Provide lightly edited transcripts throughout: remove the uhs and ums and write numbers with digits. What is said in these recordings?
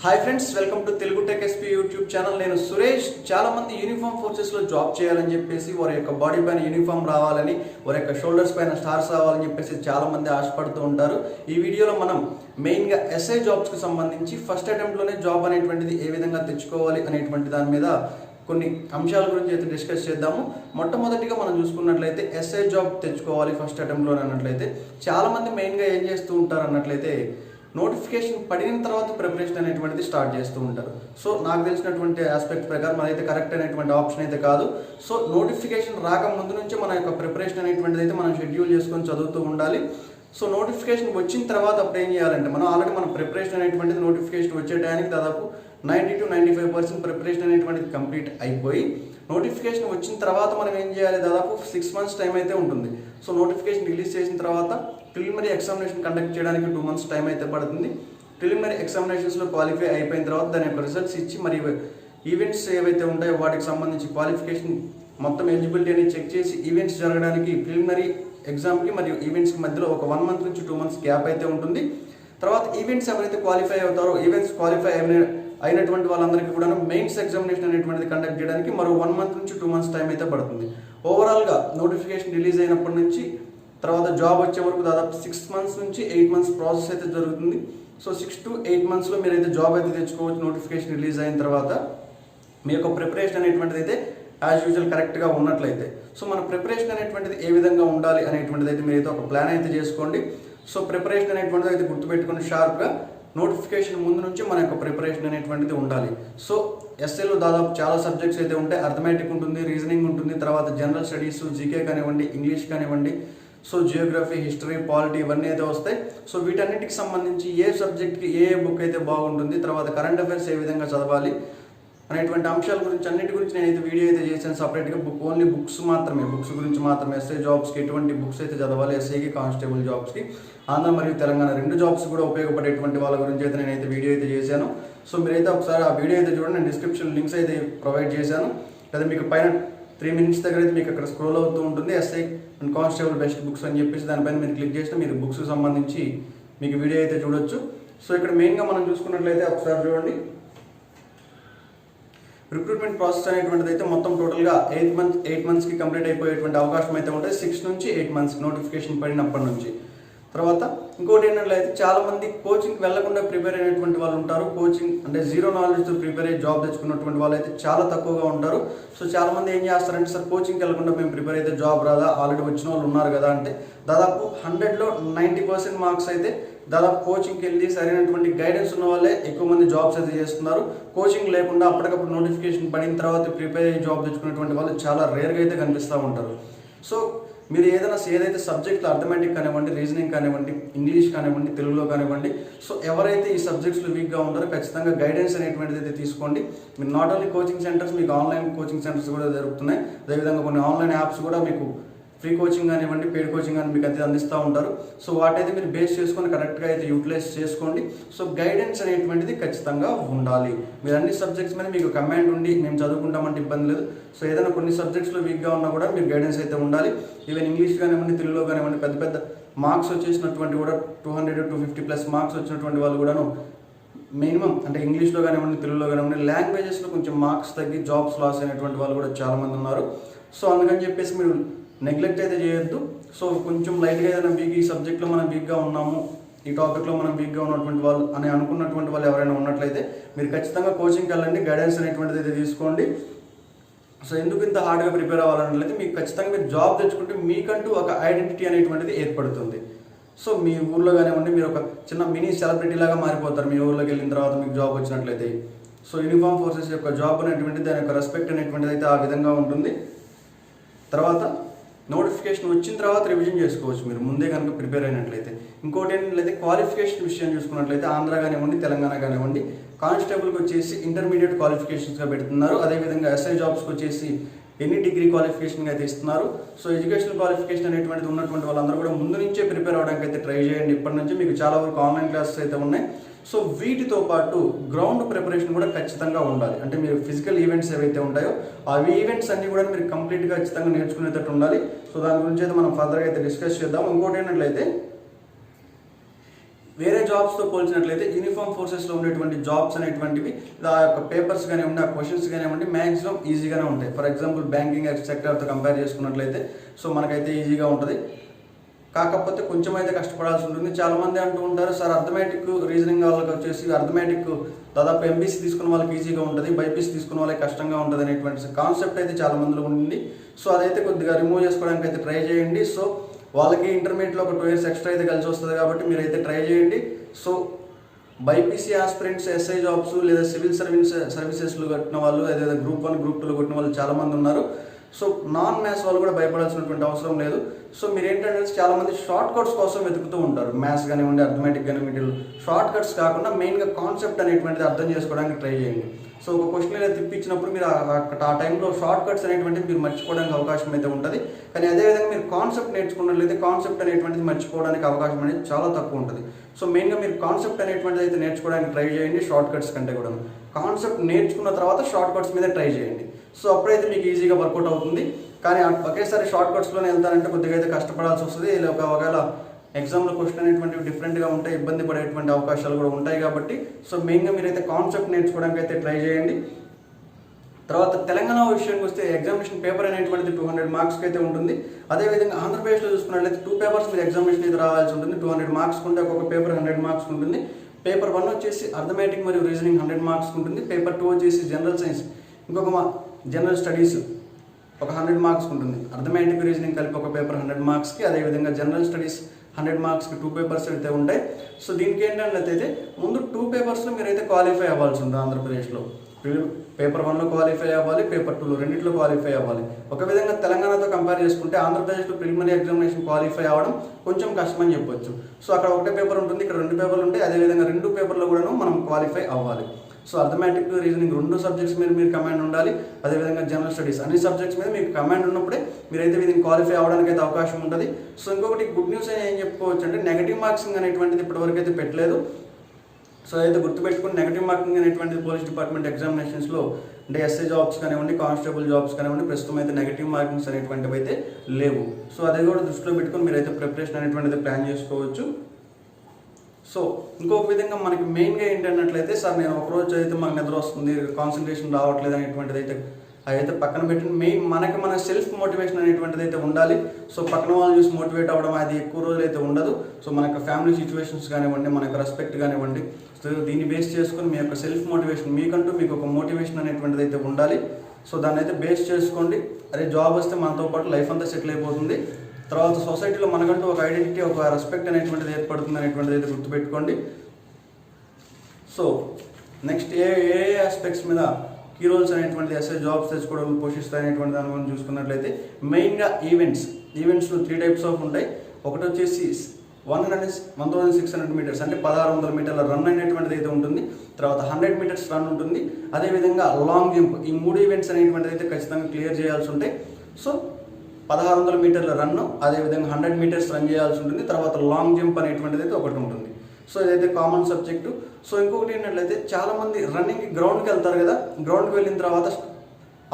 Hi friends, welcome to Telugu tech SP YouTube channel. నేను సురేష్. చాలా మంది యూనిఫామ్ ఫోర్సెస్లో జాబ్ చేయాలని చెప్పేసి, వారి యొక్క బాడీ పైన యూనిఫామ్ రావాలని, వారి యొక్క షోల్డర్స్ పైన స్టార్స్ రావాలని చెప్పేసి చాలా మంది ఆశపడుతూ ఉంటారు. ఈ వీడియోలో మనం మెయిన్గా ఎస్ఐ జాబ్స్కి సంబంధించి ఫస్ట్ అటెంప్ట్లోనే జాబ్ అనేటువంటిది ఏ విధంగా తెచ్చుకోవాలి అనేటువంటి దాని మీద కొన్ని అంశాల గురించి అయితే డిస్కస్ చేద్దాము. మొట్టమొదటిగా మనం చూసుకున్నట్లయితే ఎస్ఐ జాబ్ తెచ్చుకోవాలి ఫస్ట్ అటెంప్ట్లోనే అన్నట్లయితే చాలామంది మెయిన్గా ఏం చేస్తూ ఉంటారు అన్నట్లయితే నోటిఫికేషన్ పడిన తర్వాత ప్రిపరేషన్ అనేటువంటిది స్టార్ట్ చేస్తూ ఉంటారు. సో నాకు తెలిసినటువంటి ఆస్పెక్ట్ ప్రకారం అదైతే కరెక్ట్ అనేటువంటి ఆప్షన్ అయితే కాదు. సో నోటిఫికేషన్ రాకముందు నుంచి మన యొక్క ప్రిపరేషన్ అనేటువంటిది అయితే మనం షెడ్యూల్ చేసుకొని చదువుతూ ఉండాలి. సో నోటిఫికేషన్ వచ్చిన తర్వాత అప్పుడు ఏం చేయాలంటే మనం ఆల్రెడీ మన ప్రిపరేషన్ అనేటువంటిది నోటిఫికేషన్ వచ్చే టైంకి దాదాపు 90 to 95% ప్రిపరేషన్ అనేటువంటిది కంప్లీట్ అయిపోయి నోటిఫికేషన్ వచ్చిన తర్వాత మనం ఏం చేయాలి, దాదాపు 6 months టైం అయితే ఉంటుంది. సో నోటిఫికేషన్ రిలీజ్ చేసిన తర్వాత ప్రిలిమినరీ ఎగ్జామినేషన్ కండక్ట్ చేయడానికి 2 months టైం అయితే పడుతుంది. ప్రిలిమినరీ ఎగ్జామినేషన్స్లో క్వాలిఫై అయిపోయిన తర్వాత దాని యొక్క రిజల్ట్స్ ఇచ్చి మరియు ఈవెంట్స్ ఏవైతే ఉంటాయో వాటికి సంబంధించి క్వాలిఫికేషన్ మొత్తం ఎలిజిబిలిటీ అని చెక్ చేసి ఈవెంట్స్ జరగడానికి ప్రిలిమినరీ ఎగ్జామ్కి మరియు ఈవెంట్స్కి మధ్యలో ఒక 1 month నుంచి 2 months గ్యాప్ అయితే ఉంటుంది. తర్వాత ఈవెంట్స్ ఎవరైతే క్వాలిఫై అవుతారో ఈవెంట్స్ క్వాలిఫై అయినటువంటి వాళ్ళందరికీ కూడా మెయిన్స్ ఎగ్జామినేషన్ అనేటువంటిది కండక్ట్ చేయడానికి మరో 1 month నుంచి 2 months టైం అయితే పడుతుంది. ఓవరాల్గా నోటిఫికేషన్ రిలీజ్ అయినప్పటి నుంచి తర్వాత జాబ్ వచ్చే వరకు దాదాపు 6 months నుంచి 8 months ప్రాసెస్ అయితే జరుగుతుంది. సో 6 to 8 monthsలో మీరైతే జాబ్ అయితే తెచ్చుకోవచ్చు. నోటిఫికేషన్ రిలీజ్ అయిన తర్వాత మీ యొక్క ప్రిపరేషన్ అనేటువంటిది అయితే యాజ్ యూజువల్ కరెక్ట్గా ఉన్నట్లయితే సో మన ప్రిపరేషన్ అనేటువంటిది ఏ విధంగా ఉండాలి అనేటువంటిది అయితే మీరైతే ఒక ప్లాన్ అయితే చేసుకోండి. సో ప్రిపరేషన్ అనేటువంటిది అయితే గుర్తుపెట్టుకుని షార్ప్గా నోటిఫికేషన్ ముందు నుంచి మన యొక్క ప్రిపరేషన్ అనేటువంటిది ఉండాలి. సో ఎస్ఏలో దాదాపు చాలా సబ్జెక్ట్స్ అయితే ఉంటాయి. అర్థమెటిక్ ఉంటుంది, రీజనింగ్ ఉంటుంది, తర్వాత జనరల్ స్టడీస్, జీకే కానివ్వండి, ఇంగ్లీష్ కానివ్వండి, సో జియోగ్రఫీ, హిస్టరీ, పాలిటీ ఇవన్నీ అయితే వస్తాయి. సో వీటన్నిటికి సంబంధించి ఏ సబ్జెక్ట్కి ఏ బుక్ అయితే బాగుంటుంది, తర్వాత కరెంట్ అఫైర్స్ ఏ విధంగా చదవాలి అనేటువంటి అంశాల గురించి అన్నిటి గురించి నేనైతే వీడియో అయితే చేశాను సపరేట్గా. ఓన్లీ బుక్స్ గురించి మాత్రమే ఎస్ఐ జాబ్స్కి ఎటువంటి బుక్స్ అయితే చదవాలి, ఎస్ఐకి కానిస్టేబుల్ జాబ్స్కి, ఆంధ్ర మరియు తెలంగాణ 2 జాబ్స్ కూడా ఉపయోగపడేటువంటి వాళ్ళ గురించి అయితే నేనైతే వీడియో అయితే చేశాను. సో మీరైతే ఒకసారి ఆ వీడియో అయితే చూడండి. నేను డిస్క్రిప్షన్ లింక్స్ అయితే ప్రొవైడ్ చేశాను. లేదా మీకు పైన 3 minutes దగ్గర అయితే మీకు అక్కడ స్క్రోల్ అవుతూ ఉంటుంది SI and constable best books అని చెప్పేసి దానిపైన మీరు క్లిక్ చేస్తే మీరు బుక్స్కి సంబంధించి మీకు వీడియో అయితే చూడొచ్చు. సో ఇక్కడ మెయిన్గా మనం చూసుకున్నట్లయితే ఒకసారి చూడండి, రిక్రూట్మెంట్ ప్రాసెస్ అనేటువంటిది అయితే మొత్తం టోటల్గా 8 monthsకి కంప్లీట్ అయిపోయేటువంటి అవకాశం అయితే ఉంటుంది. 6 నుంచి 8 months నోటిఫికేషన్ పడినప్పటి నుంచి. తర్వాత ఇంకోటి ఏంటంటే చాలా మంది కోచింగ్కి వెళ్లకుండా ప్రిపేర్ అయినటువంటి వాళ్ళు ఉంటారు. కోచింగ్ అంటే జీరో నాలెడ్జ్తో ప్రిపేర్ అయ్యి జాబ్ తెచ్చుకున్నటువంటి వాళ్ళు అయితే చాలా తక్కువగా ఉంటారు. సో చాలా మంది ఏం చేస్తారంటే, సార్ కోచింగ్కి వెళ్లకుండా మేము ప్రిపేర్ అయితే జాబ్ రాదా, ఆల్రెడీ వచ్చిన వాళ్ళు ఉన్నారు కదా అంటే దాదాపు 100లో 90% మార్క్స్ అయితే దాదాపు కోచింగ్కి వెళ్ళి సరైనటువంటి గైడెన్స్ ఉన్న వాళ్ళే ఎక్కువ మంది జాబ్స్ అయితే చేస్తున్నారు. కోచింగ్ లేకుండా అప్పటికప్పుడు నోటిఫికేషన్ పడిన తర్వాత ప్రిపేర్ అయ్యి జాబ్ తెచ్చుకునేటువంటి వాళ్ళు చాలా రేర్గా అయితే కనిపిస్తూ ఉంటారు. సో మీరు ఏదైతే సబ్జెక్టులు అర్థమెటిక్ కానివ్వండి, రీజనింగ్ కానివ్వండి, ఇంగ్లీష్ కానివ్వండి, తెలుగులో కానివ్వండి, సో ఎవరైతే ఈ సబ్జెక్ట్స్లో వీక్గా ఉంటారో ఖచ్చితంగా గైడెన్స్ అనేటువంటిది అయితే తీసుకోండి. మీరు నాట్ ఓన్లీ కోచింగ్ సెంటర్స్, మీకు ఆన్లైన్ కోచింగ్ సెంటర్స్ కూడా జరుగుతున్నాయి. అదేవిధంగా కొన్ని ఆన్లైన్ యాప్స్ కూడా మీకు ఫ్రీ కోచింగ్ కానివ్వండి, పెయిడ్ కోచింగ్ అని మీకు అయితే అందిస్తూ ఉంటారు. సో వాటైతే మీరు బేస్ చేసుకొని కరెక్ట్గా అయితే యూటిలైజ్ చేసుకోండి. సో గైడెన్స్ అనేటువంటిది ఖచ్చితంగా ఉండాలి. మీరు అన్ని సబ్జెక్ట్స్ మీద మీకు కమాండ్ ఉండి మేము చదువుకుంటామంటే ఇబ్బంది లేదు. సో ఏదైనా కొన్ని సబ్జెక్ట్స్లో వీక్గా ఉన్నా కూడా మీరు గైడెన్స్ అయితే ఉండాలి. ఈవెన్ ఇంగ్లీష్ కానివ్వండి, తెలుగులో కానివ్వండి, పెద్ద మార్క్స్ వచ్చేసినటువంటి కూడా 200-250+ మార్క్స్ వచ్చినటువంటి వాళ్ళు కూడాను మినిమం అంటే ఇంగ్లీష్లో కానివ్వండి, తెలుగులో కానివ్వండి, లాంగ్వేజెస్లో కొంచెం మార్క్స్ తగ్గి జాబ్స్ లాస్ అయినటువంటి వాళ్ళు కూడా చాలామంది ఉన్నారు. సో అందుకని చెప్పేసి మీరు నెగ్లెక్ట్ అయితే చేయొద్దు. సో కొంచెం లైట్గా ఏదైనా ఈ సబ్జెక్ట్లో మనం వీక్గా ఉన్నాము, ఈ టాపిక్లో మనం వీక్గా ఉన్నటువంటి వాళ్ళు అని అనుకున్నటువంటి వాళ్ళు ఎవరైనా ఉన్నట్లయితే మీరు ఖచ్చితంగా కోచింగ్కి వెళ్ళండి, గైడెన్స్ అనేటువంటిది అయితే తీసుకోండి. సో ఎందుకు ఇంత హార్డ్గా ప్రిపేర్ అవ్వాలన్నట్లయితే మీకు ఖచ్చితంగా మీరు జాబ్ తెచ్చుకుంటే మీకంటూ ఒక ఐడెంటిటీ అనేటువంటిది ఏర్పడుతుంది. సో మీ ఊర్లో కానివ్వండి మీరు ఒక చిన్న మినీ సెలబ్రిటీ లాగా మారిపోతారు మీ ఊర్లోకి వెళ్ళిన తర్వాత మీకు జాబ్ వచ్చినట్లయితే. సో యూనిఫామ్ ఫోర్సెస్ యొక్క జాబ్ అనేటువంటిది, దాని యొక్క రెస్పెక్ట్ అనేటువంటిది అయితే ఆ విధంగా ఉంటుంది. తర్వాత నోటిఫికేషన్ వచ్చిన తర్వాత రివిజన్ చేసుకోవచ్చు మీరు ముందే కనుక ప్రిపేర్ అయినట్లయితే. ఇంకోటి ఏంటంటే క్వాలిఫికేషన్ విషయం చూసుకున్నట్లయితే ఆంధ్ర కానివ్వండి, తెలంగాణ కానివ్వండి కానిస్టేబుల్కి వచ్చేసి ఇంటర్మీడియట్ క్వాలిఫికేషన్స్గా పెడుతున్నారు. అదేవిధంగా ఎస్ఐ జాబ్స్కి వచ్చేసి ఎనీ డిగ్రీ క్వాలిఫికేషన్గా అయితే ఇస్తున్నారు. సో ఎడ్యుకేషనల్ క్వాలిఫికేషన్ అనేటువంటిది ఉన్నటువంటి వాళ్ళందరూ కూడా ముందు నుంచే ప్రిపేర్ అవ్వడానికి అయితే ట్రై చేయండి. ఇప్పటి నుంచి మీకు చాలా వరకు ఆన్లైన్ క్లాసెస్ అయితే ఉన్నాయి. సో వీటితో పాటు గ్రౌండ్ ప్రిపరేషన్ కూడా ఖచ్చితంగా ఉండాలి. అంటే మీరు ఫిజికల్ ఈవెంట్స్ ఏవైతే ఉంటాయో అవి ఈవెంట్స్ అన్ని కూడా మీరు కంప్లీట్గా ఖచ్చితంగా నేర్చుకునేటట్టు ఉండాలి. సో దాని గురించి అయితే మనం ఫర్దర్గా అయితే డిస్కస్ చేద్దాం. ఇంకోటి ఏంటంటే వేరే జాబ్స్తో పోల్చినట్లయితే యూనిఫామ్ ఫోర్సెస్లో ఉండేటువంటి జాబ్స్ అనేటువంటివి ఆ యొక్క పేపర్స్ కానివ్వండి, ఆ క్వశ్చన్స్ కానివ్వండి మ్యాక్సిమం ఈజీగానే ఉంటాయి. ఫర్ ఎగ్జాంపుల్ బ్యాంకింగ్ సెక్టర్తో కంపేర్ చేసుకున్నట్లయితే సో మనకైతే ఈజీగా ఉంటుంది. కాకపోతే కొంచెం అయితే కష్టపడాల్సి ఉంటుంది. చాలామంది అంటూ ఉంటారు, సార్ అర్థమెటిక్ రీజనింగ్ వాళ్ళకి వచ్చేసి అర్థమెటిక్ దాదాపు ఎంపీసీ తీసుకున్న వాళ్ళకి ఈజీగా ఉంటుంది, బైపీసీ తీసుకున్న వాళ్ళకి కష్టంగా ఉంటుంది అనేటువంటి కాన్సెప్ట్ అయితే చాలా మందిలో ఉంది. సో అదైతే కొద్దిగా రిమూవ్ చేసుకోవడానికి అయితే ట్రై చేయండి. సో వాళ్ళకి ఇంటర్మీడియట్లో ఒక 2 years ఎక్స్ట్రా అయితే కలిసి వస్తుంది కాబట్టి మీరైతే ట్రై చేయండి. So BiPC aspirants SI jobs లేదా సివిల్ సర్వీసెస్లు కట్టిన వాళ్ళు, అదేవిధంగా గ్రూప్ 1 గ్రూప్ 2లో కొట్టిన వాళ్ళు చాలామంది ఉన్నారు. సో నాన్ మ్యాథ్స్ వాళ్ళు కూడా భయపడాల్సినటువంటి అవసరం లేదు. సో మీరు ఏంటంటే చాలామంది షార్ట్ కట్స్ కోసం వెతుకుతూ ఉంటారు. మ్యాథ్స్ కానివ్వండి, అర్థమెటిక్ కానివ్వండి, షార్ట్ కట్స్ కాకుండా మెయిన్గా కాన్సెప్ట్ అనేటువంటిది అర్థం చేసుకోవడానికి ట్రై చేయండి. సో ఒక క్వశ్చన్ ఇలా తిప్పించినప్పుడు మీరు ఆ టైంలో షార్ట్ కట్స్ అనేటువంటిది మీరు మర్చిపోవడానికి అవకాశం అయితే ఉంటుంది. కానీ అదేవిధంగా మీరు కాన్సెప్ట్ నేర్చుకున్నట్లయితే కాన్సెప్ట్ అనేటువంటిది మర్చిపోవడానికి అవకాశం అనేది చాలా తక్కువ ఉంటుంది. సో మెయిన్గా మీరు కాన్సెప్ట్ అనేటువంటిది అయితే నేర్చుకోవడానికి ట్రై చేయండి, షార్ట్ కట్స్ కంటే కూడా. కాన్సెప్ట్ నేర్చుకున్న తర్వాత షార్ట్ కట్స్ మీద ట్రై చేయండి. సో అప్పుడైతే మీకు ఈజీగా వర్కౌట్ అవుతుంది. కానీ ఒకేసారి షార్ట్ కట్స్లోనే వెళ్తారంటే కొద్దిగా అయితే కష్టపడాల్సి వస్తుంది. ఒకవేళ ఎగ్జామ్లో క్వశ్చన్ అనేటువంటివి డిఫరెంట్గా ఉంటాయి, ఇబ్బంది పడేటువంటి అవకాశాలు కూడా ఉంటాయి. కాబట్టి సో మెయిన్గా మీరైతే కాన్సెప్ట్ నేర్చుకోవడానికి అయితే ట్రై చేయండి. తర్వాత తెలంగాణ విషయానికి వస్తే ఎగ్జామినేషన్ పేపర్ అనేటువంటిది 200 మార్క్స్కి అయితే ఉంటుంది. అదేవిధంగా ఆంధ్రప్రదేశ్లో చూసుకున్నట్లయితే 2 పేపర్స్ మీద ఎగ్జామినేషన్ అయితే రావాల్సి ఉంటుంది. 200 మార్క్స్ ఉంటే ఒక్కొక్క పేపర్ 100 మార్క్స్ ఉంటుంది. పేపర్ 1 వచ్చేసి అర్థమెటిక్ మరియు రీజనింగ్ 100 మార్క్స్ ఉంటుంది. పేపర్ 2 వచ్చేసి జనరల్ సైన్స్, ఇంకొక జనరల్ స్టడీస్ ఒక 100 మార్క్స్ ఉంటుంది. అర్థమెటిక్ రీజనింగ్ కలిపి ఒక పేపర్ 100 మార్క్స్కి, అదేవిధంగా జనరల్ స్టడీస్ 100 మార్క్స్కి 2 పేపర్స్ అయితే ఉంటాయి. సో దీనికి ఏంటంటే ముందు 2 పేపర్స్లో మీరైతే క్వాలిఫై అవ్వాల్సి ఉంటుంది. ఆంధ్రప్రదేశ్లో పేపర్ 1లో క్వాలిఫై అవ్వాలి, పేపర్ 2లో రెండింటిలో క్వాలిఫై అవ్వాలి. ఒక విధంగా తెలంగాణతో కంపేర్ చేసుకుంటే ఆంధ్రప్రదేశ్లో ప్రిలిమినరీ ఎగ్జామినేషన్ క్వాలిఫై అవ్వడం కొంచెం కష్టమని చెప్పొచ్చు. సో అక్కడ ఒకటే పేపర్ ఉంటుంది, ఇక్కడ 2 పేపర్లు ఉంటాయి. అదేవిధంగా 2 పేపర్లో కూడా మనం క్వాలిఫై అవ్వాలి. సో అర్థమెటిక్ రీజనింగ్ 2 సబ్జెక్ట్స్ మీద మీరు కమాండ్ ఉండాలి. అదేవిధంగా జనరల్ స్టడీస్ అన్ని సబ్జెక్ట్స్ మీద మీకు కమాండ్ ఉన్నప్పుడే మీరైతే దీన్ని క్వాలిఫై అవ్వడానికి అయితే అవకాశం ఉంటుంది. సో ఇంకొకటి గుడ్ న్యూస్ ఏం చెప్పుకోవచ్చు అంటే నెగటివ్ మార్క్సింగ్ అనేటువంటిది ఇప్పటివరకు అయితే పెట్టలేదు. సో అయితే గుర్తుపెట్టుకుని నెగటివ్ మార్కింగ్ అనేటువంటిది పోలీస్ డిపార్ట్మెంట్ ఎగ్జామినేషన్స్లో అంటే ఎస్ఐ జాబ్స్ కానివ్వండి, కానిస్టేబుల్ జాబ్స్ కానివ్వండి ప్రస్తుతం అయితే నెగటివ్ మార్కింగ్స్ అనేటువంటివి అయితే లేవు. సో అది కూడా దృష్టిలో పెట్టుకుని మీరైతే ప్రిపరేషన్ అనేటువంటిది ప్లాన్ చేసుకోవచ్చు. సో ఇంకొక విధంగా మనకి మెయిన్గా ఏంటన్నట్లయితే సార్ నేను ఒకరోజు అయితే మాకు నిద్ర వస్తుంది, కాన్సన్ట్రేషన్ రావట్లేదు అనేటువంటిది అయితే అయితే పక్కన పెట్టిన మెయిన్ మన సెల్ఫ్ మోటివేషన్ అనేటువంటిది అయితే ఉండాలి. సో పక్కన వాళ్ళు చూసి మోటివేట్ అవ్వడం అది ఎక్కువ రోజులు అయితే ఉండదు. సో మన యొక్క ఫ్యామిలీ సిచ్యువేషన్స్ కానివ్వండి, మన యొక్క రెస్పెక్ట్ కానివ్వండి, సో దీన్ని బేస్ చేసుకొని మీ యొక్క సెల్ఫ్ మోటివేషన్ మీకంటూ మీకు ఒక మోటివేషన్ అనేటువంటిది అయితే ఉండాలి. సో దాన్ని అయితే బేస్ చేసుకోండి. అరే జాబ్ వస్తే మనతో పాటు లైఫ్ అంతా సెటిల్ అయిపోతుంది, తర్వాత సొసైటీలో మనకంటూ ఒక ఐడెంటిటీ, ఒక రెస్పెక్ట్ అనేటువంటిది ఏర్పడుతుంది అనేటువంటిది అయితే గుర్తుపెట్టుకోండి. సో నెక్స్ట్ ఏ ఆస్పెక్ట్స్ మీద కీ రోల్స్ అనేటువంటిది ఎస్ఐ జాబ్స్ తెచ్చుకోవడం పోషిస్తాయి అనేటువంటి దాని గురించి చూసుకున్నట్లయితే మెయిన్గా ఈవెంట్స్లో 3 టైప్స్ ఆఫ్ ఉంటాయి. ఒకటి వచ్చేసి 1600 మీటర్స్ అంటే 1600 మీటర్ల రన్ అనేటువంటిది అయితే ఉంటుంది. తర్వాత 100 మీటర్స్ రన్ ఉంటుంది. అదేవిధంగా లాంగ్ జంప్. ఈ 3 ఈవెంట్స్ అనేటువంటిది అయితే ఖచ్చితంగా క్లియర్ చేయాల్సి ఉంటాయి. సో 1600 మీటర్ల రన్, అదేవిధంగా 100 మీటర్స్ రన్ చేయాల్సి ఉంటుంది. తర్వాత లాంగ్ జంప్ అనేటువంటిది అయితే ఒకటి ఉంటుంది. సో ఇదైతే కామన్ సబ్జెక్టు. సో ఇంకొకటి ఏంటంటే చాలామంది రన్నింగ్కి గ్రౌండ్కి వెళ్తారు కదా, గ్రౌండ్కి వెళ్ళిన తర్వాత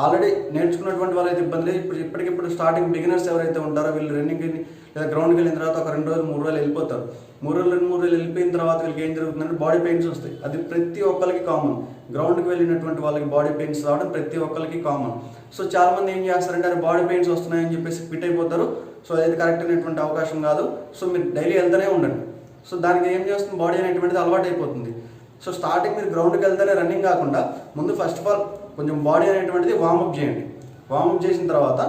ఆల్రెడీ నేర్చుకున్నటువంటి వాళ్ళు అయితే ఇబ్బంది లేదు. ఇప్పటికిప్పుడు స్టార్టింగ్ బిగినర్స్ ఎవరైతే ఉంటారో వీళ్ళు రన్నింగ్కి లేదా గ్రౌండ్కి వెళ్ళిన తర్వాత ఒక 2 రోజులు 3 రోజులు వెళ్ళిపోతారు. 3 రోజులు వెళ్ళిపోయిన తర్వాత వీళ్ళకి ఏం జరుగుతుందంటే బాడీ పెయిన్స్ వస్తాయి. అది ప్రతి ఒక్కరికి కామన్. గ్రౌండ్కి వెళ్ళినటువంటి వాళ్ళకి బాడీ పెయిన్స్ రావడం ప్రతి ఒక్కరికి కామన్. సో చాలామంది ఏం చేస్తారంటే అది బాడీ పెయిన్స్ వస్తున్నాయని చెప్పేసి ఫిట్ అయిపోతారు. సో అది కరెక్ట్ అయినటువంటి అవకాశం కాదు. సో మీరు డైలీ వెళ్తూనే ఉండండి. సో దానికి ఏం చేస్తుంది, బాడీ అనేటువంటిది అలవాటు అయిపోతుంది. సో స్టార్టింగ్ మీరు గ్రౌండ్కి వెళ్తేనే రన్నింగ్ కాకుండా ముందు ఫస్ట్ ఆఫ్ ఆల్ కొంచెం బాడీ అనేటువంటిది వార్మప్ చేయండి. వార్మప్ చేసిన తర్వాత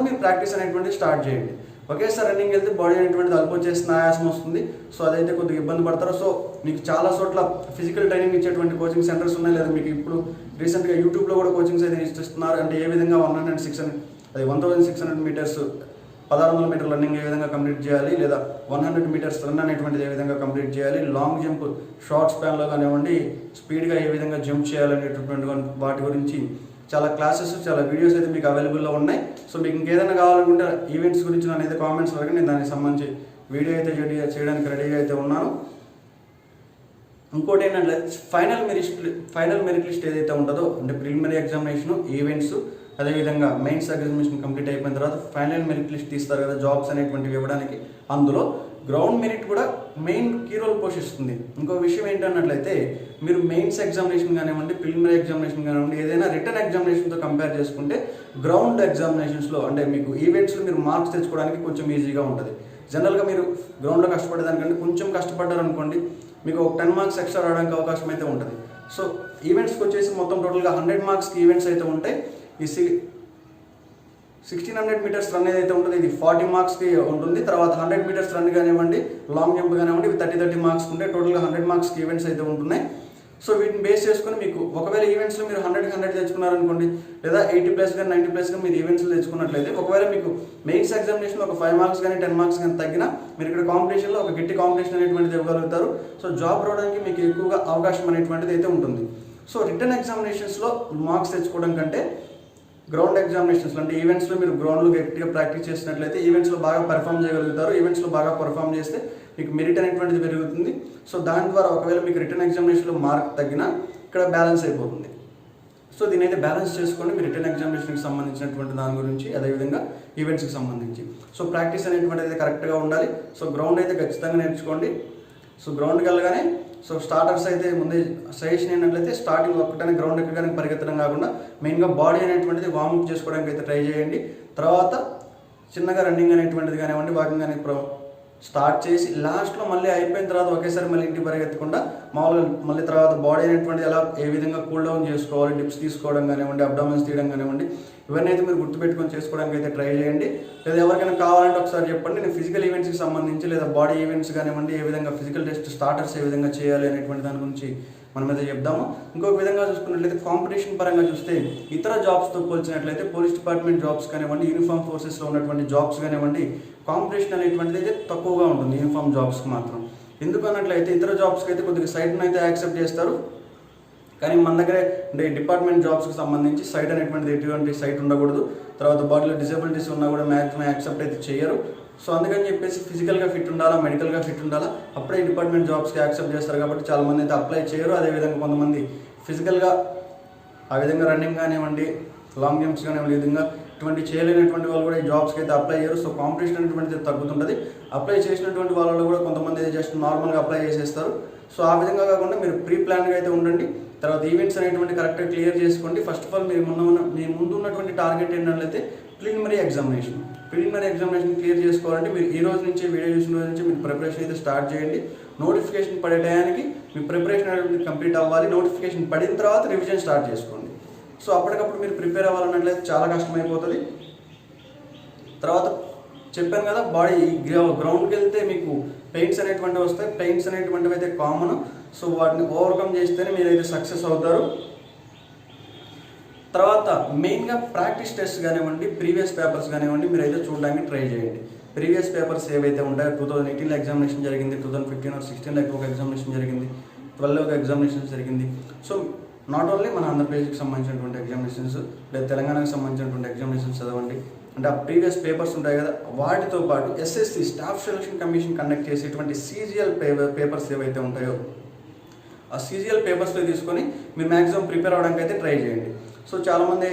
మీరు ప్రాక్టీస్ అనేటువంటిది స్టార్ట్ చేయండి. ఒకేసారి రన్నింగ్ వెళ్తే బాడీ అనేటువంటిది అల్పొచ్చేసిన ఆయాసం వస్తుంది. సో అదైతే కొద్దిగా ఇబ్బంది పడతారు. సో మీకు చాలా చోట్ల ఫిజికల్ ట్రైనింగ్ ఇచ్చేటువంటి కోచింగ్ సెంటర్స్ ఉన్నాయి, లేదా మీకు ఇప్పుడు రీసెంట్గా యూట్యూబ్లో కూడా కోచింగ్స్ అయితే ఇస్తున్నారు. అంటే ఏ విధంగా 1600 మీటర్స్ 1600 మీటర్ రన్నింగ్ ఏ విధంగా కంప్లీట్ చేయాలి, లేదా 100 మీటర్స్ రన్ అనేటువంటిది ఏ విధంగా కంప్లీట్ చేయాలి, లాంగ్ జంప్ షార్ట్ స్పాన్లో కానివ్వండి స్పీడ్గా ఏ విధంగా జంప్ చేయాలనేటటువంటి వాటి గురించి చాలా క్లాసెస్, చాలా వీడియోస్ అయితే మీకు అవైలబుల్లో ఉన్నాయి. సో మీకు ఇంకేదైనా కావాలనుకుంటే ఈవెంట్స్ గురించి నన్ను అయితే కామెంట్స్ వరకు నేను దానికి సంబంధించి వీడియో అయితే చేయడానికి రెడీగా అయితే ఉన్నాను. ఇంకోటి ఏంటంటే ఫైనల్ మెరిట్ లిస్ట్ ఏదైతే ఉంటుందో అంటే ప్రిలిమినరీ ఎగ్జామినేషను, ఈవెంట్స్, అదేవిధంగా మెయిన్స్ ఎగ్జామినేషన్ కంప్లీట్ అయిపోయిన తర్వాత ఫైనల్ మెరిట్ లిస్ట్ తీస్తారు కదా జాబ్స్ అనేటువంటివి ఇవ్వడానికి, అందులో గ్రౌండ్ మెరిట్ కూడా మెయిన్ కీ రోల్ పోషిస్తుంది. ఇంకో విషయం ఏంటన్నట్లయితే మీరు మెయిన్స్ ఎగ్జామినేషన్ కానివ్వండి, ప్రిలిమినరీ ఎగ్జామినేషన్ కానివ్వండి, ఏదైనా రిటర్న్ ఎగ్జామినేషన్తో కంపేర్ చేసుకుంటే గ్రౌండ్ ఎగ్జామినేషన్స్లో అంటే మీకు ఈవెంట్స్లో మీరు మార్క్స్ తెచ్చుకోవడానికి కొంచెం ఈజీగా ఉంటుంది. జనరల్గా మీరు గ్రౌండ్లో కష్టపడేదానికంటే కొంచెం కష్టపడ్డారు అనుకోండి, మీకు ఒక 10 మార్క్స్ ఎక్స్ట్రా రావడానికి అవకాశం అయితే ఉంటుంది. సో ఈవెంట్స్కి వచ్చేసి మొత్తం టోటల్గా 100 మార్క్స్కి ఈవెంట్స్ అయితే ఉంటాయి. ఈ 1600 మీటర్స్ రన్ ఏదైతే ఉంటుంది ఇది 40 మార్క్స్కి ఉంటుంది. తర్వాత 100 మీటర్స్ రన్ కానివ్వండి, లాంగ్ జంప్ కానివ్వండి, ఇవి 30 మార్క్స్ ఉంటాయి. టోటల్గా 100 మార్క్స్కి ఈవెంట్స్ అయితే ఉంటున్నాయి. సో వీటిని బేస్ చేసుకొని మీకు ఒకవేళ ఈవెంట్స్లో మీరు 100 తెచ్చుకున్నారనుకోండి, లేదా 80+ కానీ 90+ కానీ మీరు ఈవెంట్స్లో తెచ్చుకున్నట్లయితే, ఒకవేళ మీకు మెయిన్స్ ఎగ్జామినేషన్లో ఒక 5 మార్క్స్ కానీ 10 మార్క్స్ కానీ తగ్గినా మీరు ఇక్కడ కాంపిటీషన్లో ఒక గట్టి కాంపిటీషన్ అనేటువంటిది ఇవ్వగలుగుతారు. సో జాబ్ రావడానికి మీకు ఎక్కువగా అవకాశం అనేటువంటిది అయితే ఉంటుంది. సో రిటర్న్ ఎగ్జామినేషన్స్లో మార్క్స్ తెచ్చుకోవడం కంటే గ్రౌండ్ ఎగ్జామినేషన్స్లో అంటే ఈవెంట్స్లో మీరు గ్రౌండ్లో గట్టిగా ప్రాక్టీస్ చేసినట్లయితే ఈవెంట్స్లో బాగా పర్ఫామ్ చేయగలుగుతారు. ఈవెంట్స్లో బాగా పర్ఫామ్ చేస్తే మీకు మెరిట్ అనేటువంటిది పెరుగుతుంది. సో దాని ద్వారా ఒకవేళ మీకు రిటర్న్ ఎగ్జామినేషన్లో మార్క్ తగ్గినా ఇక్కడ బ్యాలెన్స్ అయిపోతుంది. సో దీని అయితే బ్యాలెన్స్ చేసుకోండి మీ రిటర్న్ ఎగ్జామినేషన్కి సంబంధించినటువంటి దాని గురించి, అదేవిధంగా ఈవెంట్స్కి సంబంధించి. సో ప్రాక్టీస్ అనేటువంటిది అయితే కరెక్ట్గా ఉండాలి. సో గ్రౌండ్ అయితే ఖచ్చితంగా నేర్చుకోండి. సో గ్రౌండ్కి వెళ్ళగానే సో స్టార్టర్స్ అయితే ముందే సజెషన్ ఏంటంటే స్టార్టింగ్ ఒక్కటనే గ్రౌండ్ ఎక్కడానికి పరిగెత్తడం కాకుండా మెయిన్గా బాడీ అనేటువంటిది వార్మప్ చేసుకోవడానికి అయితే ట్రై చేయండి. తర్వాత చిన్నగా రన్నింగ్ అనేటువంటిది కానివ్వండి, వాకింగ్ అనేది స్టార్ట్ చేసి లాస్ట్లో మళ్ళీ అయిపోయిన తర్వాత ఒకేసారి మళ్ళీ ఇంటికి పరిగెత్తకుండా మామూలుగా మళ్ళీ తర్వాత బాడీ అనేటువంటిది ఎలా ఏ విధంగా కూల్ డౌన్ చేసుకోవాలి, డిప్స్ తీసుకోవడం కానివ్వండి, అబ్డామిన్స్ తీయడం కానివ్వండి, ఇవన్నీ అయితే మీరు గుర్తుపెట్టుకొని చేసుకోవడానికి అయితే ట్రై చేయండి. లేదా ఎవరికైనా కావాలంటే ఒకసారి చెప్పండి, నేను ఫిజికల్ ఈవెంట్స్కి సంబంధించి లేదా బాడీ ఈవెంట్స్ కానివ్వండి, ఏ విధంగా ఫిజికల్ టెస్ట్ స్టార్టర్స్ ఏ విధంగా చేయాలి అనేటువంటి దాని గురించి మనం అయితే చెప్దాము. ఇంకొక విధంగా చూసుకున్నట్లయితే కాంపిటీషన్ పరంగా చూస్తే ఇతర జాబ్స్తో పోల్చినట్లయితే పోలీస్ డిపార్ట్మెంట్ జాబ్స్ కానివ్వండి, యూనిఫామ్ ఫోర్సెస్లో ఉన్నటువంటి జాబ్స్ కానివ్వండి, కాంపిటీషన్ అనేటువంటిది అయితే తక్కువగా ఉంటుంది యూనిఫామ్ జాబ్స్కి మాత్రం. ఎందుకు అన్నట్లయితే ఇతర జాబ్స్కి అయితే కొద్దిగా సైట్ని అయితే యాక్సెప్ట్ చేస్తారు, కానీ మన దగ్గరే అంటే డిపార్ట్మెంట్ జాబ్స్కి సంబంధించి సైట్ అనేటువంటిది ఎటువంటి సైట్ ఉండకూడదు. తర్వాత బాడీలో డిసేబిలిటీస్ ఉన్నా కూడా మ్యాక్సిమం యాక్సెప్ట్ అయితే చేయరు. సో అందుకని చెప్పేసి ఫిజికల్గా ఫిట్ ఉండాలా, మెడికల్గా ఫిట్ ఉండాలా, అప్పుడే డిపార్ట్మెంట్ జాబ్స్కి యాక్సెప్ట్ చేస్తారు. కాబట్టి చాలామంది అయితే అప్లై చేయరు. అదేవిధంగా కొంతమంది ఫిజికల్గా ఆ విధంగా రన్నింగ్ కానివ్వండి, లాంగ్ జంప్స్ కానివ్వండి, ఈ విధంగా ఇటువంటి చేయలేనటువంటి వాళ్ళు కూడా ఈ జాబ్స్కి అయితే అప్లై చేయరు. సో కాంపిటీషన్ అనేటువంటిది తగ్గుతుంటుంది. అప్లై చేసినటువంటి వాళ్ళలో కూడా కొంతమంది జస్ట్ నార్మల్గా అప్లై చేసేస్తారు. సో ఆ విధంగా కాకుండా మీరు ప్రీ ప్లాన్గా అయితే ఉండండి. తర్వాత ఈవెంట్స్ అనేటువంటి కరెక్ట్గా క్లియర్ చేసుకోండి. ఫస్ట్ ఆఫ్ ఆల్ మీ ముందు ఉన్నటువంటి టార్గెట్ ఏంటంటే ప్రిలిమినరీ ఎగ్జామినేషన్ క్లియర్ చేసుకోవాలంటే మీరు ఈ రోజు నుంచి వీడియో చూసిన రోజు నుంచి మీరు ప్రిపరేషన్ అయితే స్టార్ట్ చేయండి. నోటిఫికేషన్ పడే టయానికి మీ ప్రిపరేషన్ అనేది కంప్లీట్ అవ్వాలి. నోటిఫికేషన్ పడిన తర్వాత రివిజన్ స్టార్ట్ చేసుకోండి. సో అప్పటికప్పుడు మీరు ప్రిపేర్ అవ్వాలన్నట్లయితే చాలా కష్టమైపోతుంది. తర్వాత చెప్పాను కదా, బాడీ గ్రౌండ్కి వెళ్తే మీకు పెయిన్స్ అనేటువంటివి వస్తాయి. పెయిన్స్ అనేటువంటివి అయితే కామన్. సో వాటిని ఓవర్కమ్ చేస్తేనే మీరైతే సక్సెస్ అవుతారు. తర్వాత మెయిన్గా ప్రాక్టీస్ టెస్ట్ కానివ్వండి, ప్రీవియస్ పేపర్స్ కానివ్వండి, మీరైతే చూడడానికి ట్రై చేయండి. ప్రీవియస్ పేపర్స్ ఏవైతే ఉంటాయో 2018లో ఎగ్జామినేషన్ జరిగింది, 2015 or 16లో ఒక ఎగ్జామినేషన్ జరిగింది, 12లో ఒక ఎగ్జామినేషన్ జరిగింది. సో నాట్ ఓన్లీ మన ఆంధ్రప్రదేశ్కి సంబంధించినటువంటి ఎగ్జామినేషన్స్ లేదా తెలంగాణకు సంబంధించినటువంటి ఎగ్జామినేషన్స్ చదవండి. అంటే ఆ ప్రీవియస్ పేపర్స్ ఉంటాయి కదా, వాటితో పాటు SSC staff selection commission conduct చేసేటువంటి సీజీఎల్ పేపర్స్ ఏవైతే ఉంటాయో ఆ సీజీఎల్ పేపర్స్లో తీసుకొని మీరు మ్యాక్సిమం ప్రిపేర్ అవ్వడానికి అయితే ట్రై చేయండి. సో చాలామంది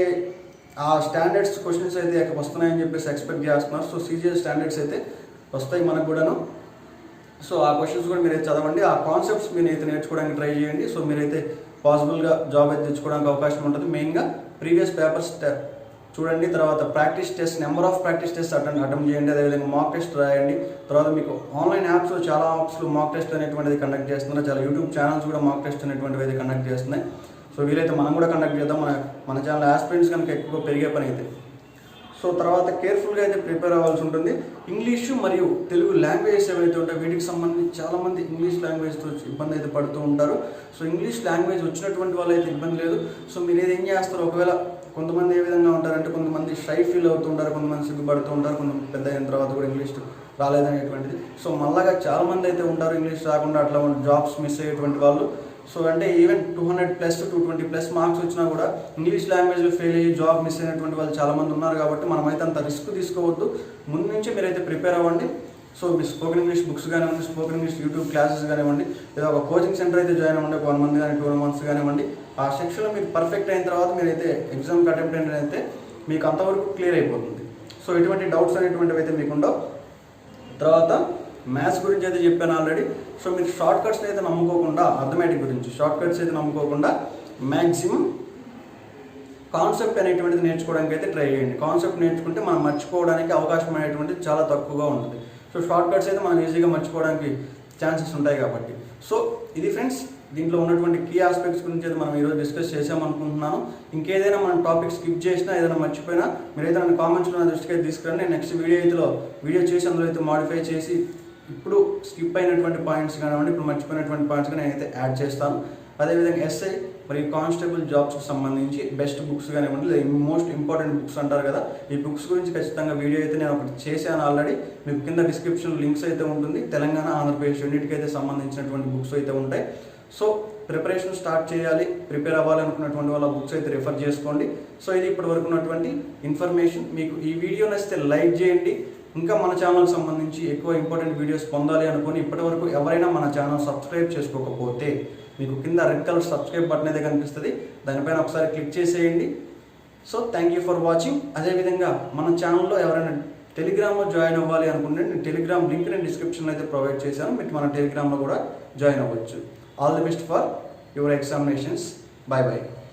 ఆ స్టాండర్డ్స్ క్వశ్చన్స్ అయితే వస్తున్నాయని చెప్పేసి ఎక్స్పెక్ట్ చేస్తున్నారు. సో సీజీఎల్ స్టాండర్డ్స్ అయితే వస్తాయి మనకు కూడాను. సో ఆ క్వశ్చన్స్ కూడా మీరైతే చదవండి, ఆ కాన్సెప్ట్స్ మీరైతే నేర్చుకోవడానికి ట్రై చేయండి. సో మీరైతే పాసిబుల్గా జాబ్ అయితే తెచ్చుకోవడానికి అవకాశం ఉంటుంది. మెయిన్గా ప్రీవియస్ పేపర్స్ చూడండి. తర్వాత practice test, number of practice test attempt చేయండి. అదేవిధంగా మాక్ టెస్ట్ రాయండి. తర్వాత మీకు ఆన్లైన్ యాప్స్లో చాలా యాప్స్లో మాక్ టెస్ట్ అనేటువంటిది కండక్ట్ చేస్తున్నారు. చాలా యూట్యూబ్ ఛానల్స్ కూడా మాక్ టెస్ట్ అనేటువంటివి అయితే కండక్ట్ చేస్తున్నాయి. సో వీలైతే మనం కూడా కండక్ట్ చేద్దాం. మన ఛానల్ ఆస్పిరెంట్స్ కనుక ఎక్కువ పెరిగే పని అయితే. సో తర్వాత కేర్ఫుల్గా అయితే ప్రిపేర్ అవ్వాల్సి ఉంటుంది. ఇంగ్లీషు మరియు తెలుగు లాంగ్వేజెస్ ఏవైతే ఉంటాయో వీటికి సంబంధించి చాలామంది ఇంగ్లీష్ లాంగ్వేజ్తో ఇబ్బంది అయితే పడుతూ ఉంటారు. సో ఇంగ్లీష్ లాంగ్వేజ్ వచ్చినటువంటి వాళ్ళు అయితే ఇబ్బంది లేదు. సో మీరు ఏం చేస్తారు, ఒకవేళ కొంతమంది ఏ విధంగా ఉంటారంటే కొంతమంది షై ఫీల్ అవుతూ ఉంటారు, కొంతమంది సిగ్గుపడుతూ ఉంటారు, కొంతమంది పెద్ద అయిన తర్వాత కూడా ఇంగ్లీష్ రాలేదనేటువంటిది. సో మళ్ళాగా చాలామంది అయితే ఉంటారు ఇంగ్లీష్ రాకుండా అట్లా జాబ్స్ మిస్ అయ్యేటువంటి వాళ్ళు. సో అంటే ఈవెన్ 200+ to 220+ మార్క్స్ వచ్చినా కూడా ఇంగ్లీష్ లాంగ్వేజ్లో ఫెయిల్ అయ్యి జాబ్ మిస్ అయినటువంటి వాళ్ళు చాలామంది ఉన్నారు. కాబట్టి మనమైతే అంత రిస్క్ తీసుకోవద్దు. ముందు నుంచి మీరైతే ప్రిపేర్ అవ్వండి. సో మీ స్పోకెన్ ఇంగ్లీష్ బుక్స్ కానివ్వండి, స్పోకెన్ ఇంగ్లీష్ యూట్యూబ్ క్లాసెస్ కానివ్వండి, లేదా ఒక కోచింగ్ సెంటర్ అయితే జాయిన్ అవ్వండి, 1 month కానీ 2 months కానివ్వండి. ఆ సెక్షన్లో మీరు పర్ఫెక్ట్ అయిన తర్వాత మీరైతే ఎగ్జామ్కి అటెంప్ట్ అయితే మీకు అంతవరకు క్లియర్ అయిపోతుంది. సో ఎటువంటి డౌట్స్ అనేటువంటివి అయితే మీకు ఉండవు. తర్వాత మ్యాథ్స్ గురించి అయితే చెప్పాను ఆల్రెడీ. సో మీరు షార్ట్ కట్స్ అయితే నమ్ముకోకుండా, అర్థమెటిక్ గురించి షార్ట్ కట్స్ అయితే నమ్ముకోకుండా మ్యాక్సిమం కాన్సెప్ట్ అనేటువంటిది నేర్చుకోవడానికి అయితే ట్రై చేయండి. కాన్సెప్ట్ నేర్చుకుంటే మనం మర్చిపోవడానికి అవకాశం అనేటువంటిది చాలా తక్కువగా ఉంటుంది. సో షార్ట్ కట్స్ అయితే మనం ఈజీగా మర్చిపోవడానికి ఛాన్సెస్ ఉంటాయి కాబట్టి. సో ఇది ఫ్రెండ్స్, దీంట్లో ఉన్నటువంటి కీ ఆస్పెక్ట్స్ గురించి అయితే మనం ఈరోజు డిస్కస్ చేసామనుకుంటున్నాను. ఇంకేదైనా మనం టాపిక్ స్కిప్ చేసినా, ఏదైనా మర్చిపోయినా మీరైతే నన్ను కామెంట్స్లో నా దృష్టికి అయితే తీసుకురండి. నేను నెక్స్ట్ వీడియో చేసి అందులో అయితే మాడిఫై చేసి ఇప్పుడు స్కిప్ అయినటువంటి పాయింట్స్ కానివ్వండి, ఇప్పుడు మర్చిపోయినటువంటి పాయింట్స్ కానీ నేనైతే యాడ్ చేస్తాను. అదేవిధంగా ఎస్ఐ మరియు కానిస్టేబుల్ జాబ్స్కి సంబంధించి బెస్ట్ బుక్స్ కానివ్వండి, మోస్ట్ ఇంపార్టెంట్ బుక్స్ అంటారు కదా, ఈ బుక్స్ గురించి ఖచ్చితంగా వీడియో అయితే నేను ఒకటి చేశాను ఆల్రెడీ. మీకు కింద డిస్క్రిప్షన్ లింక్స్ అయితే ఉంటుంది. తెలంగాణ, ఆంధ్రప్రదేశ్ రెండింటికైతే సంబంధించినటువంటి బుక్స్ అయితే ఉంటాయి. సో ప్రిపరేషన్ స్టార్ట్ చేయాలి, ప్రిపేర్ అవ్వాలి అనుకున్నటువంటి వాళ్ళ బుక్స్ అయితే రిఫర్ చేసుకోండి. సో ఇది ఇప్పటి వరకు ఉన్నటువంటి ఇన్ఫర్మేషన్. మీకు ఈ వీడియో నచ్చితే లైక్ చేయండి. ఇంకా మన ఛానల్కి సంబంధించి ఎక్కువ ఇంపార్టెంట్ వీడియోస్ పొందాలి అనుకుని ఇప్పటివరకు ఎవరైనా మన ఛానల్ సబ్స్క్రైబ్ చేసుకోకపోతే మీకు కింద రెడ్ కలర్ సబ్స్క్రైబ్ బటన్ అయితే కనిపిస్తుంది, దానిపైన ఒకసారి క్లిక్ చేసేయండి. So thank you for watching. అదేవిధంగా మన ఛానల్లో ఎవరైనా టెలిగ్రామ్లో జాయిన్ అవ్వాలి అనుకుంటే నేను టెలిగ్రామ్ లింక్ నేను డిస్క్రిప్షన్లో అయితే ప్రొవైడ్ చేశాను. మీకు మన టెలిగ్రామ్లో కూడా జాయిన్ అవ్వచ్చు. All the best for your examinations. Bye bye.